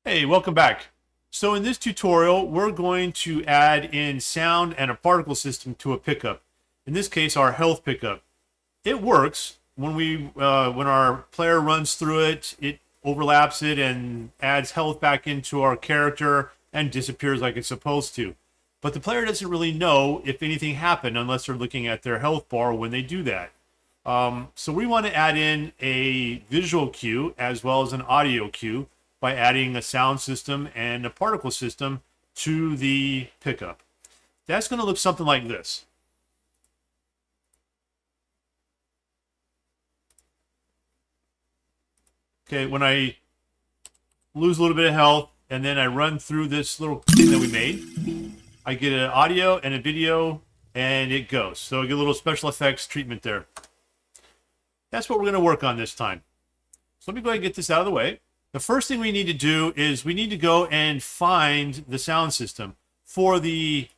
Hey, welcome back. So in this tutorial, we're going to add in sound and a particle system to a pickup. In this case, our health pickup. It works when our player runs through it. It overlaps it and adds health back into our character and disappears like it's supposed to. But the player doesn't really know if anything happened unless they're looking at their health bar when they do that. So we want to add in a visual cue as well as an audio cue by adding a sound system and a particle system to the pickup. That's going to look something like this. Okay, when I lose a little bit of health and then I run through this little thing that we made, I get an audio and a video and it goes. So I get a little special effects treatment there. That's what we're going to work on this time. So let me go ahead and get this out of the way. The first thing we need to do is we need to go and find the sound system. For the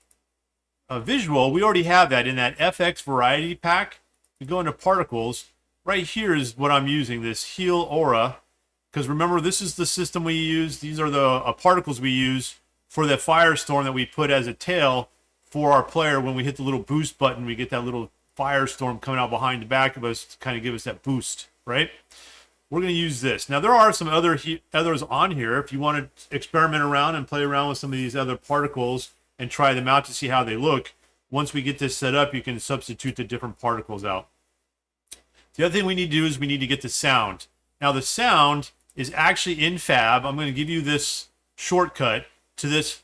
visual, we already have that in that FX variety pack. We go into particles. Right here is what I'm using, this Heal Aura. Because remember, this is the system we use. These are the particles we use for the firestorm that we put as a tail for our player. When we hit the little boost button, we get that little firestorm coming out behind the back of us to kind of give us that boost, right? We're going to use this. Now, there are some others on here. If you want to experiment around and play around with some of these other particles and try them out to see how they look, once we get this set up, you can substitute the different particles out. The other thing we need to do is we need to get the sound. Now, the sound is actually in Fab. I'm going to give you this shortcut to this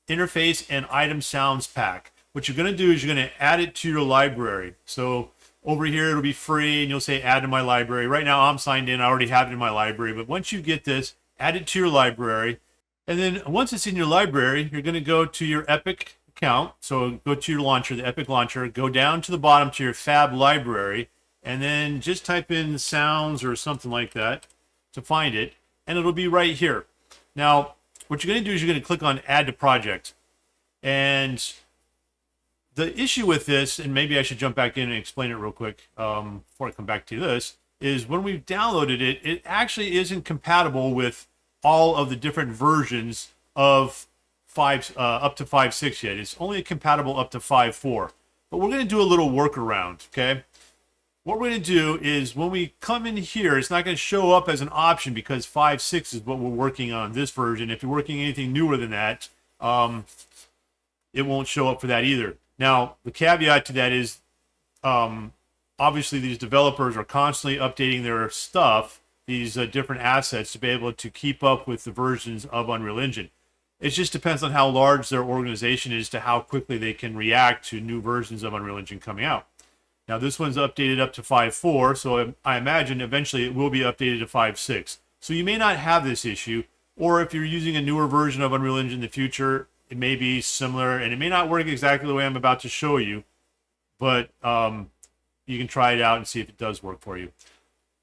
interface and item sounds pack. What you're going to do is you're going to add it to your library. So over here, it'll be free, and you'll say add to my library. Right now, I'm signed in. I already have it in my library. But once you get this, add it to your library. And then once it's in your library, you're going to go to your Epic account. So go to your launcher, the Epic launcher. Go down to the bottom to your Fab library. And then just type in sounds or something like that to find it. And it'll be right here. Now, what you're going to do is you're going to click on Add to Project. And the issue with this, and maybe I should jump back in and explain it real quick before I come back to this, is when we've downloaded it, it actually isn't compatible with all of the different versions of up to 5.6 yet. It's only compatible up to 5.4. But we're going to do a little workaround, okay? What we're going to do is when we come in here, it's not going to show up as an option because 5.6 is what we're working on this version. If you're working anything newer than that, it won't show up for that either. Now, the caveat to that is, obviously, these developers are constantly updating their stuff, these different assets, to be able to keep up with the versions of Unreal Engine. It just depends on how large their organization is to how quickly they can react to new versions of Unreal Engine coming out. Now, this one's updated up to 5.4, so I imagine eventually it will be updated to 5.6. So you may not have this issue, or if you're using a newer version of Unreal Engine in the future, it may be similar, and it may not work exactly the way I'm about to show you, but you can try it out and see if it does work for you.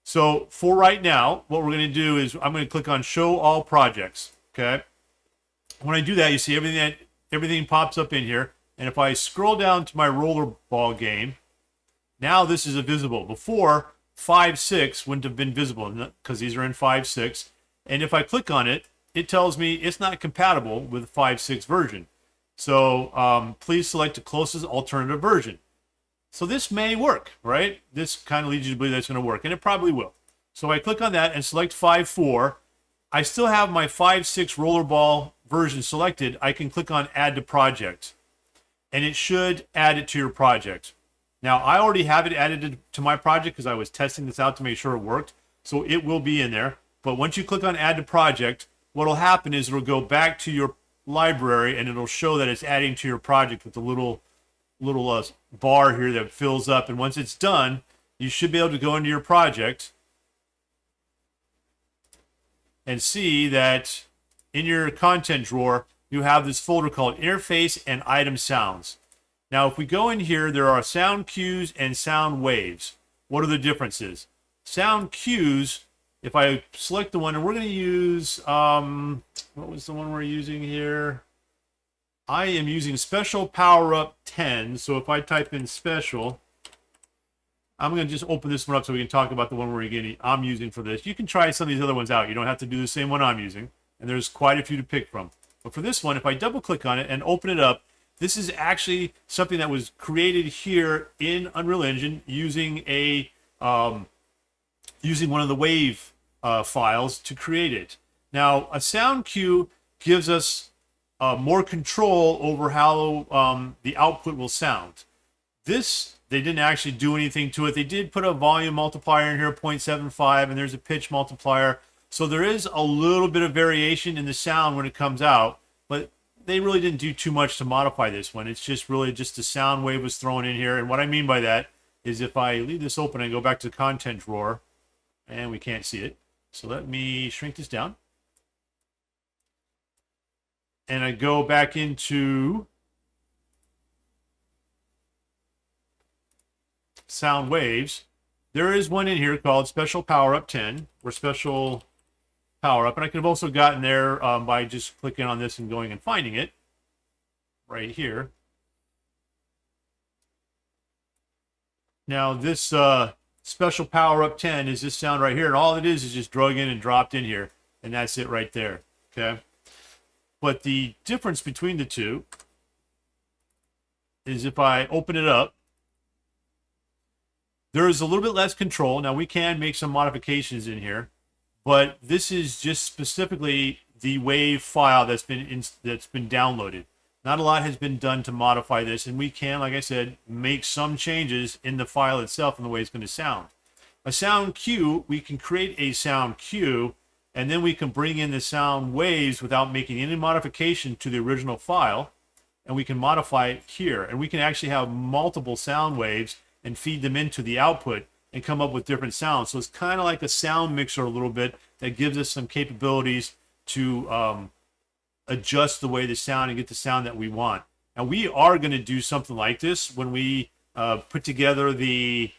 So for right now, what we're going to do is I'm going to click on Show All Projects, okay? When I do that, you see everything pops up in here, and if I scroll down to my Rollerball game, now this is visible. Before, 5.6 wouldn't have been visible because these are in 5.6, and if I click on it, it tells me it's not compatible with the 5.6 version. So please select the closest alternative version. So this may work, right? This kind of leads you to believe that's going to work, and it probably will. So I click on that and select 5.4. I still have my 5.6 Rollerball version selected. I can click on Add to Project, and it should add it to your project. Now, I already have it added to my project because I was testing this out to make sure it worked, so it will be in there. But once you click on Add to Project, what will happen is it'll go back to your library and it'll show that it's adding to your project with the little bar here that fills up. And once it's done, you should be able to go into your project and see that in your content drawer, you have this folder called Interface and Item Sounds. Now, if we go in here, there are sound cues and sound waves. What are the differences? Sound cues, if I select the one, and we're going to use, what was the one we're using here? I am using Special Power Up 10. So if I type in Special, I'm going to just open this one up so we can talk about the one I'm using for this. You can try some of these other ones out. You don't have to do the same one I'm using. and there's quite a few to pick from. But for this one, if I double click on it and open it up, this is actually something that was created here in Unreal Engine using using one of the wave files to create it. Now, a sound cue gives us more control over how the output will sound. This, they didn't actually do anything to it. They did put a volume multiplier in here, 0.75, and there's a pitch multiplier. So there is a little bit of variation in the sound when it comes out, but they really didn't do too much to modify this one. It's just really just the sound wave was thrown in here. And what I mean by that is if I leave this open and go back to the content drawer, and we can't see it. So let me shrink this down. And I go back into sound waves. There is one in here called Special Power Up 10, or Special Power Up. And I could have also gotten there by just clicking on this and going and finding it right here. Now this Special Power Up 10 is this sound right here, and all it is just drug in and dropped in here, and that's it right there. Okay. But the difference between the two is if I open it up, there is a little bit less control. Now we can make some modifications in here, but this is just specifically the wave file that's been downloaded. Not a lot has been done to modify this, and we can, like I said, make some changes in the file itself and the way it's going to sound. A sound cue, we can create a sound cue, and then we can bring in the sound waves without making any modification to the original file, and we can modify it here. And we can actually have multiple sound waves and feed them into the output and come up with different sounds. So it's kind of like a sound mixer a little bit that gives us some capabilities to adjust the way the sound and get the sound that we want. And we are going to do something like this when we put together the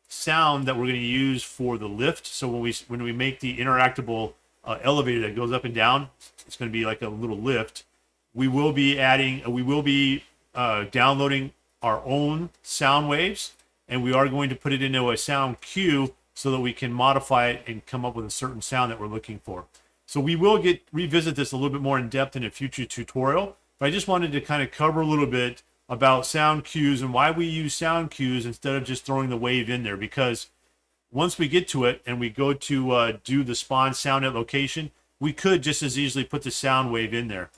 sound that we're going to use for the lift. So when we make the interactable elevator that goes up and down, it's going to be like a little lift. We will be downloading our own sound waves, and we are going to put it into a sound cue so that we can modify it and come up with a certain sound that we're looking for. So we will revisit this a little bit more in depth in a future tutorial, but I just wanted to kind of cover a little bit about sound cues and why we use sound cues instead of just throwing the wave in there, because once we get to it and we go to do the spawn sound at location, we could just as easily put the sound wave in there.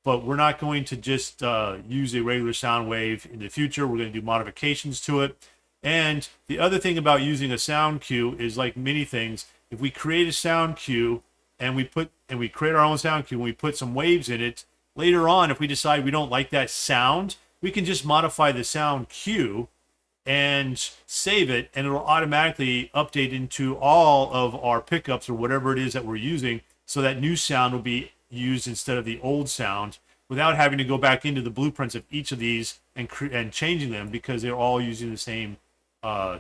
But we're not going to just use a regular sound wave in the future. We're going to do modifications to it. And the other thing about using a sound cue is, like many things, if we create a sound cue and we create our own sound cue and we put some waves in it, later on, if we decide we don't like that sound, we can just modify the sound cue and save it, and it'll automatically update into all of our pickups or whatever it is that we're using, so that new sound will be used instead of the old sound, without having to go back into the blueprints of each of these and changing them, because they're all using the same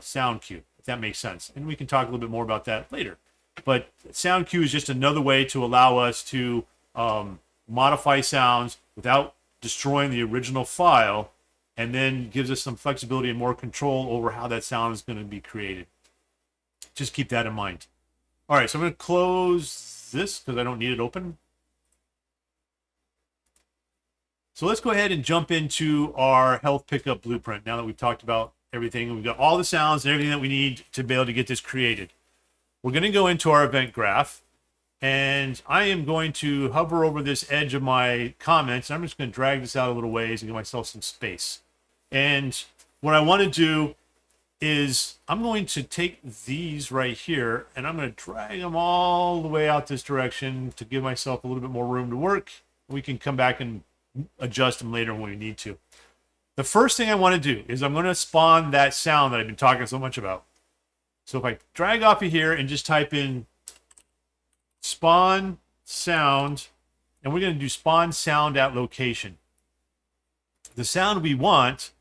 sound cue, if that makes sense. And we can talk a little bit more about that later. But sound cue is just another way to allow us to modify sounds without destroying the original file, and then gives us some flexibility and more control over how that sound is going to be created. Just keep that in mind. All right, so I'm going to close this because I don't need it open. So let's go ahead and jump into our health pickup blueprint now that we've talked about everything. We've got all the sounds and everything that we need to be able to get this created. We're going to go into our event graph, and I am going to hover over this edge of my comments. I'm just going to drag this out a little ways and give myself some space. And what I want to do is I'm going to take these right here, and I'm going to drag them all the way out this direction to give myself a little bit more room to work. We can come back and adjust them later when we need to. The first thing I want to do is I'm going to spawn that sound that I've been talking so much about. So if I drag off of here and just type in spawn sound, and we're going to do spawn sound at location. The sound we want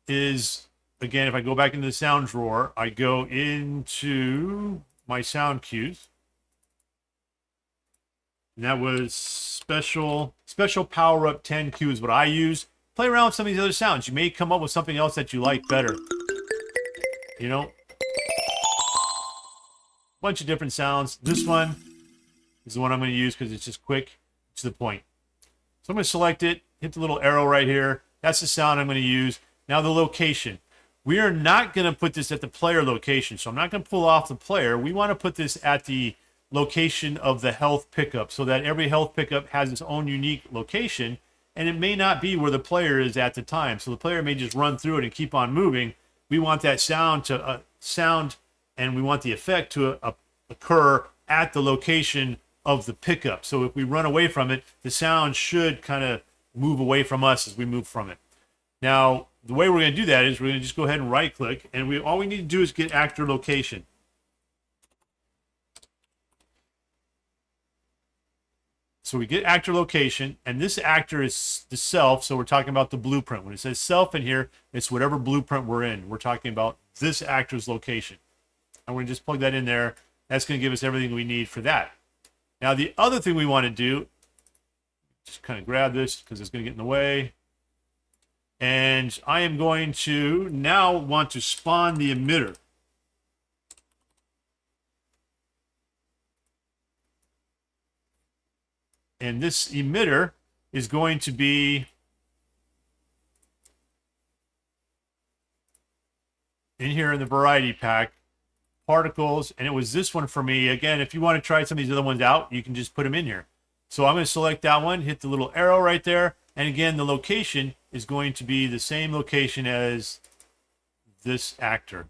is, again, if I go back into the sound drawer, I go into my sound cues. And that was special power up 10 cue is what I use. Play around with some of these other sounds. You may come up with something else that you like better. You know, bunch of different sounds. This one, is the one I'm going to use because it's just quick to the point. So I'm going to select it, hit the little arrow right here. That's the sound I'm going to use. Now the location. We are not going to put this at the player location, so I'm not going to pull off the player. We want to put this at the location of the health pickup so that every health pickup has its own unique location, and it may not be where the player is at the time. So the player may just run through it and keep on moving. We want that sound to and we want the effect to occur at the location of the pickup. So if we run away from it, the sound should kind of move away from us as we move from it. Now, the way we're going to do that is we're going to just go ahead and right click, and all we need to do is get actor location. So we get actor location, and this actor is the self, so we're talking about the blueprint. When it says self in here, it's whatever blueprint we're in. We're talking about this actor's location. And we're going to just plug that in there. That's going to give us everything we need for that. Now, the other thing we want to do, just kind of grab this because it's going to get in the way. And I am going to now want to spawn the emitter. And this emitter is going to be in here in the variety pack, particles, and it was this one for me. Again, if you want to try some of these other ones out, you can just put them in here. So I'm going to select that one, hit the little arrow right there, and again, the location is going to be the same location as this actor.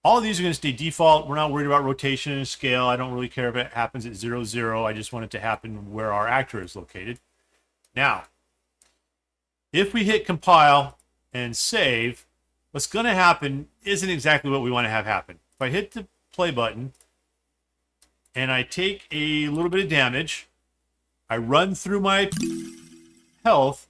All of these are going to stay default. We're not worried about rotation and scale. I don't really care if it happens at 0, 0. I just want it to happen where our actor is located. Now, if we hit compile and save, what's going to happen isn't exactly what we want to have happen. If I hit the play button and I take a little bit of damage, I run through my health,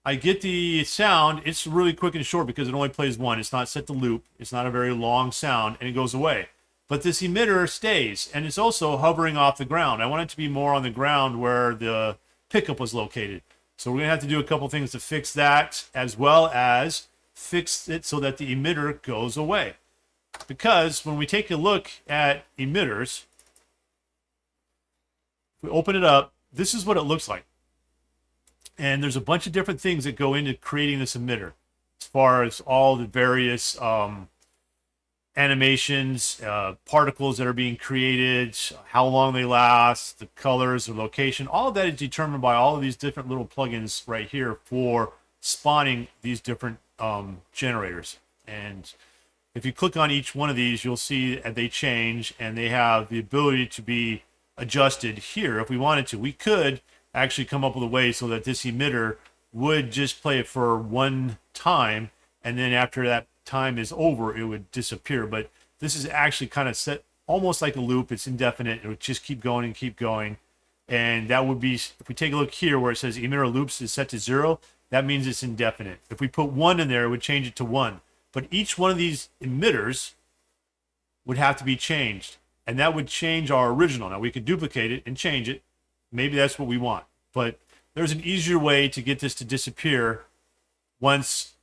I get the sound. It's really quick and short because it only plays one. It's not set to loop. It's not a very long sound, and it goes away. But this emitter stays, and it's also hovering off the ground. I want it to be more on the ground where the pickup was located. So we're going to have to do a couple things to fix that, as well as fix it so that the emitter goes away. Because when we take a look at emitters, if we open it up, this is what it looks like. And there's a bunch of different things that go into creating this emitter, as far as all the various animations, particles that are being created, how long they last, the colors, the location. All of that is determined by all of these different little plugins right here for spawning these different generators. And if you click on each one of these, you'll see that they change, and they have the ability to be adjusted here if we wanted to. We could actually come up with a way so that this emitter would just play it for one time, and then after that time is over, it would disappear. But this is actually kind of set almost like a loop. It's indefinite. It would just keep going and keep going. And that would be, if we take a look here where it says emitter loops is set to 0, that means it's indefinite. If we put 1 in there, it would change it to 1. But each one of these emitters would have to be changed, and that would change our original. Now, we could duplicate it and change it. Maybe that's what we want. But there's an easier way to get this to disappear once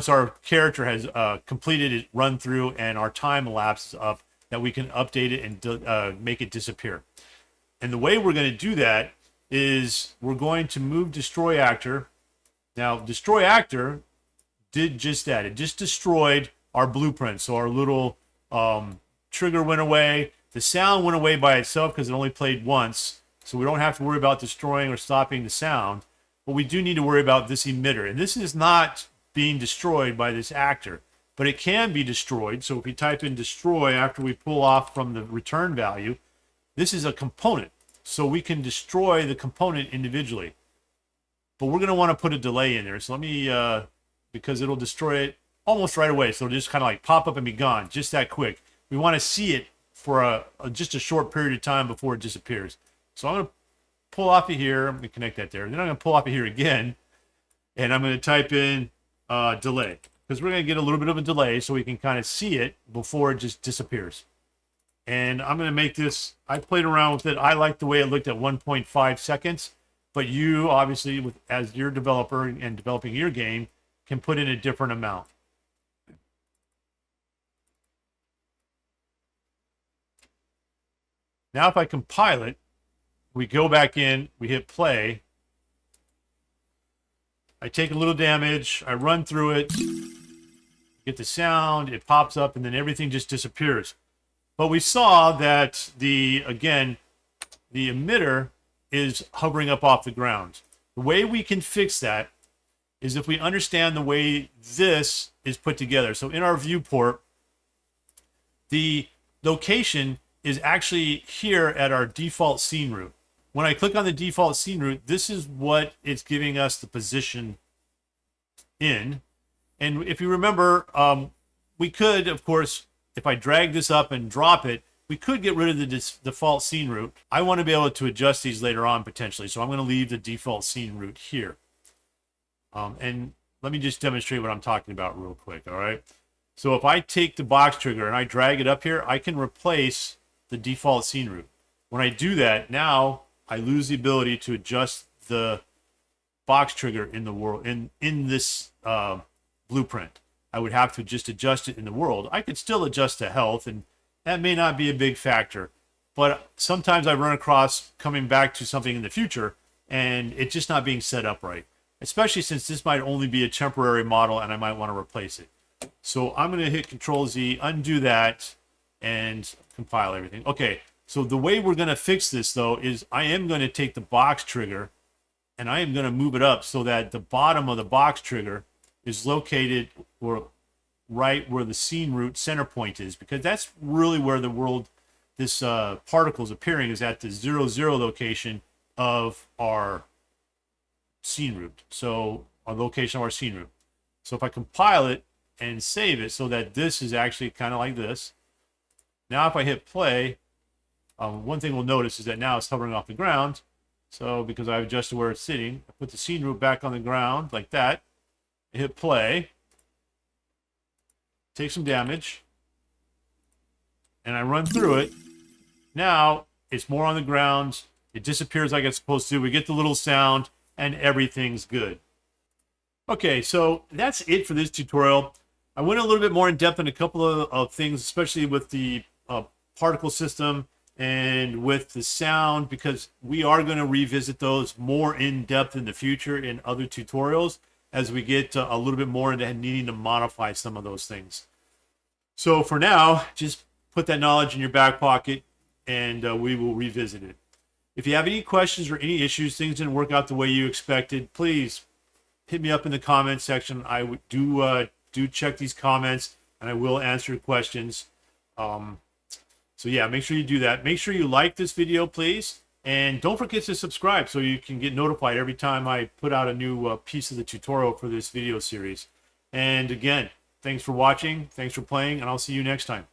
our character has completed its run through and our time elapses up, that we can update it and make it disappear. And the way we're going to do that is we're going to move destroy actor. Now, destroy actor did just that. It just destroyed our blueprint. So our little trigger went away. The sound went away by itself because it only played once. So we don't have to worry about destroying or stopping the sound. But we do need to worry about this emitter. And this is not being destroyed by this actor, but it can be destroyed. So if we type in destroy after we pull off from the return value, this is a component. So we can destroy the component individually. But we're going to want to put a delay in there. So let me, because it'll destroy it almost right away. So it'll just kind of like pop up and be gone just that quick. We want to see it for just a short period of time before it disappears. So I'm going to pull off of here. I'm going to connect that there. Then I'm going to pull off of here again. And I'm going to type in delay. Because we're going to get a little bit of a delay so we can kind of see it before it just disappears. And I'm going to make this, I played around with it. I like the way it looked at 1.5 seconds. But you, obviously, as your developer and developing your game, can put in a different amount. Now if I compile it, we go back in, we hit play. I take a little damage, I run through it, get the sound, it pops up, and then everything just disappears. But we saw that the emitter is hovering up off the ground. The way we can fix that is if we understand the way this is put together. So in our viewport, the location is actually here at our default scene root. When I click on the default scene root, this is what it's giving us the position in. And if you remember, we could, of course, if I drag this up and drop it, we could get rid of the default scene root. I want to be able to adjust these later on potentially, so I'm going to leave the default scene root here. And let me just demonstrate what I'm talking about real quick, all right? So if I take the box trigger and I drag it up here, I can replace the default scene root. When I do that, now I lose the ability to adjust the box trigger in the world in this blueprint. I would have to just adjust it in the world. I could still adjust the health, and that may not be a big factor. But sometimes I run across coming back to something in the future and it just not being set up right, especially since this might only be a temporary model and I might want to replace it. So I'm going to hit Control Z, undo that, and compile everything. Okay, so the way we're going to fix this, though, is I am going to take the box trigger and I am going to move it up so that the bottom of the box trigger is located right where the scene root center point is, because that's really where the world, this particle is appearing, is at the 0, 0 location of our scene root. So our location of our scene root. So if I compile it and save it so that this is actually kind of like this. Now if I hit play, one thing we'll notice is that now it's hovering off the ground. So because I've adjusted where it's sitting, I put the scene root back on the ground like that. I hit play. Take some damage. And I run through it. Now it's more on the ground. It disappears like it's supposed to. We get the little sound and everything's good. Okay, so that's it for this tutorial. I went a little bit more in depth on a couple of things, especially with the particle system and with the sound, because we are going to revisit those more in depth in the future in other tutorials as we get a little bit more into needing to modify some of those things. So for now, just put that knowledge in your back pocket and we will revisit it. If you have any questions or any issues, things didn't work out the way you expected, please hit me up in the comment section. I would do check these comments and I will answer questions. So yeah, make sure you do that. Make sure you like this video, please. And don't forget to subscribe so you can get notified every time I put out a new piece of the tutorial for this video series. And again, thanks for watching, thanks for playing, and I'll see you next time.